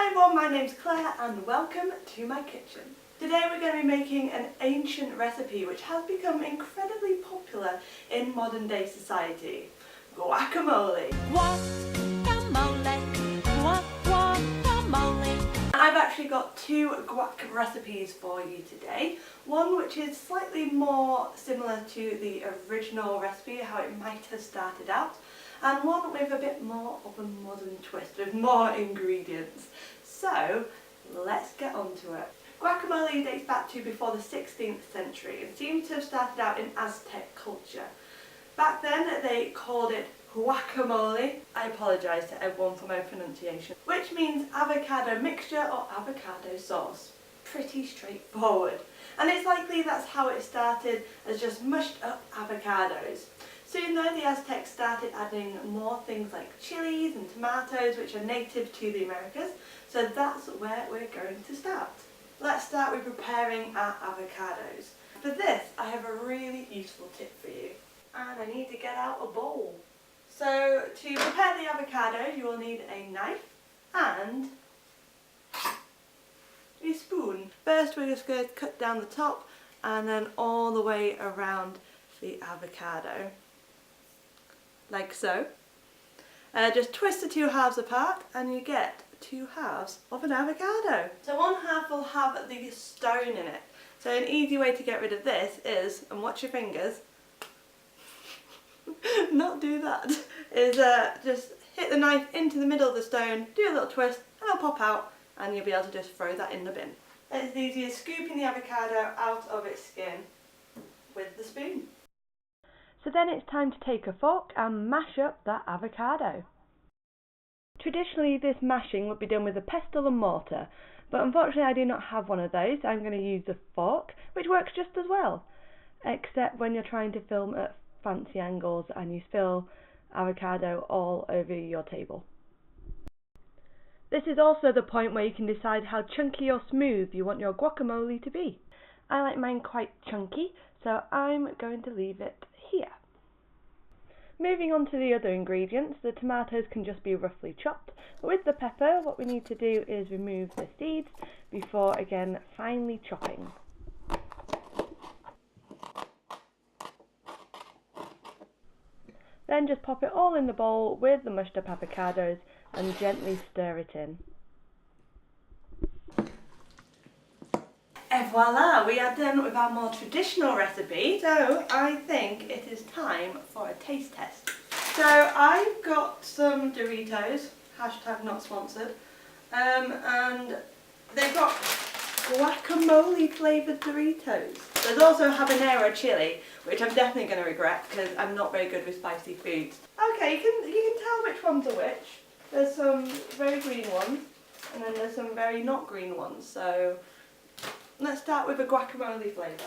Hi everyone, my name's Claire and welcome to my kitchen. Today we're going to be making an ancient recipe which has become incredibly popular in modern day society. Guacamole. Guacamole, guacamole. I've actually got two guac recipes for you today. One which is slightly more similar to the original recipe, how it might have started out, and one with a bit more of a modern twist, with more ingredients. So, let's get on to it. Guacamole dates back to before the 16th century and seems to have started out in Aztec culture. Back then they called it guacamole. I apologise to everyone for my pronunciation. Which means avocado mixture or avocado sauce. Pretty straightforward. And it's likely that's how it started, as just mushed up avocados. Soon though, the Aztecs started adding more things like chilies and tomatoes, which are native to the Americas, so that's where we're going to start. Let's start with preparing our avocados. For this, I have a really useful tip for you, and I need to get out a bowl. So to prepare the avocado, you will need a knife and a spoon. First we're just going to cut down the top and then all the way around the avocado. Like so. Just twist the two halves apart and you get two halves of an avocado. So one half will have the stone in it. So an easy way to get rid of this is, and watch your fingers, not do that, is just hit the knife into the middle of the stone, do a little twist and it'll pop out and you'll be able to just throw that in the bin. It's easy as scooping the avocado out of its skin with the spoon. So then it's time to take a fork and mash up that avocado. Traditionally this mashing would be done with a pestle and mortar, but unfortunately I do not have one of those. I'm going to use the fork, which works just as well, except when you're trying to film at fancy angles and you spill avocado all over your table. This is also the point where you can decide how chunky or smooth you want your guacamole to be. I like mine quite chunky, so I'm going to leave it here. Moving on to the other ingredients, the tomatoes can just be roughly chopped, but with the pepper what we need to do is remove the seeds before again finely chopping. Then just pop it all in the bowl with the mushed up avocados and gently stir it in. Et voila, we are done with our more traditional recipe, so I think it is time for a taste test. So I've got some Doritos, hashtag not sponsored, and they've got guacamole flavoured Doritos. There's also habanero chili, which I'm definitely going to regret because I'm not very good with spicy foods. Okay, you can tell which ones are which. There's some very green ones, and then there's some very not green ones, so let's start with a guacamole flavour.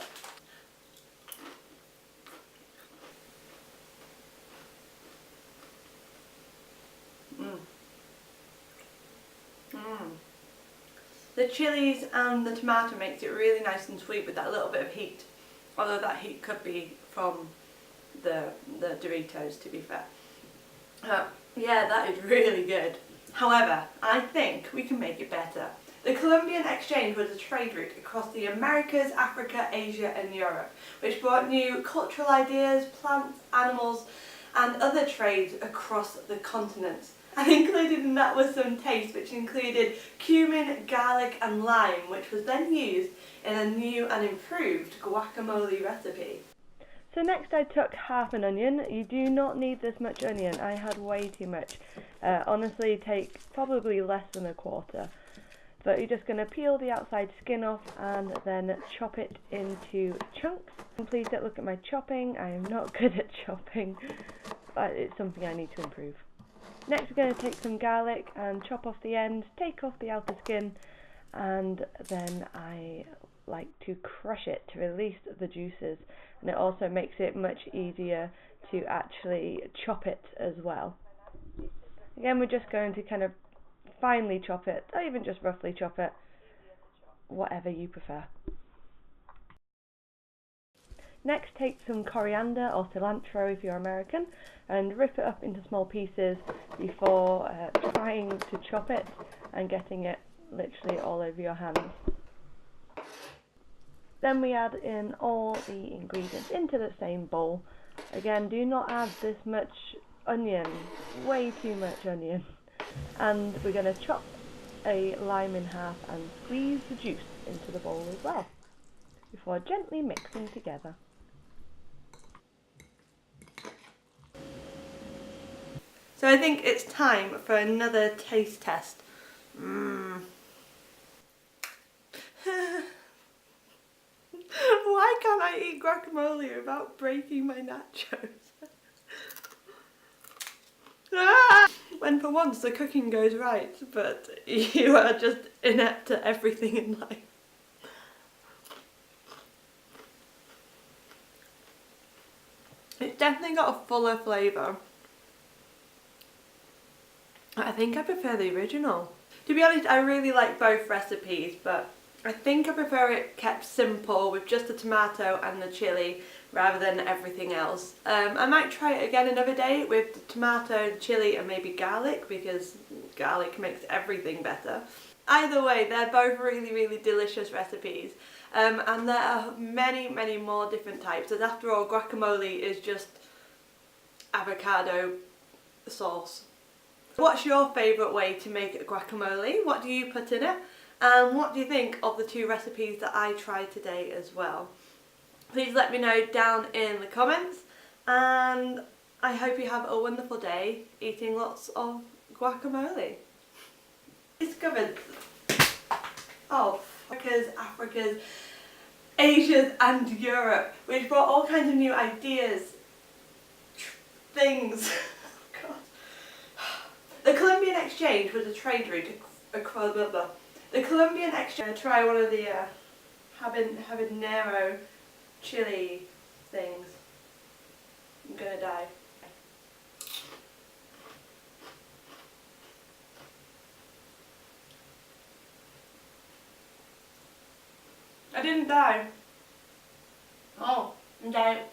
The chilies and the tomato makes it really nice and sweet with that little bit of heat. Although that heat could be from the Doritos, to be fair. Yeah, that is really good. However, I think we can make it better. The Columbian Exchange was a trade route across the Americas, Africa, Asia and Europe, which brought new cultural ideas, plants, animals and other trades across the continents. And included in that was some taste, which included cumin, garlic and lime, which was then used in a new and improved guacamole recipe. So next I took half an onion. You do not need this much onion, I had way too much. Honestly, take probably less than a quarter. But you're just going to peel the outside skin off and then chop it into chunks. And please don't look at my chopping, I am not good at chopping, but it's something I need to improve. Next we're going to take some garlic and chop off the end, take off the outer skin, and then I like to crush it to release the juices, and it also makes it much easier to actually chop it as well. Again, we're just going to kind of finely chop it, or even just roughly chop it, whatever you prefer. Next, take some coriander or cilantro if you're American and rip it up into small pieces before trying to chop it and getting it literally all over your hands. Then we add in all the ingredients into the same bowl. Again, do not add this much onion, way too much onion. And we're going to chop a lime in half and squeeze the juice into the bowl as well, before gently mixing together. So I think it's time for another taste test. Why can't I eat guacamole without breaking my nachos? When for once the cooking goes right, but you are just inept at everything in life. It's definitely got a fuller flavour. I think I prefer the original. To be honest, I really like both recipes, but I think I prefer it kept simple with just the tomato and the chilli rather than everything else. I might try it again another day with the tomato, chilli and maybe garlic, because garlic makes everything better. Either way, they're both really delicious recipes. And there are many more different types, as after all guacamole is just avocado sauce. What's your favourite way to make a guacamole? What do you put in it? And what do you think of the two recipes that I tried today as well? Please let me know down in the comments, and I hope you have a wonderful day eating lots of guacamole. Discovered Africa's, Asia's and Europe, which brought all kinds of new ideas, things. God. The Columbian Exchange was a trade route across the Columbian Exchange. Try one of the habanero chili things. I'm gonna die. I didn't die. Oh, I'm dying.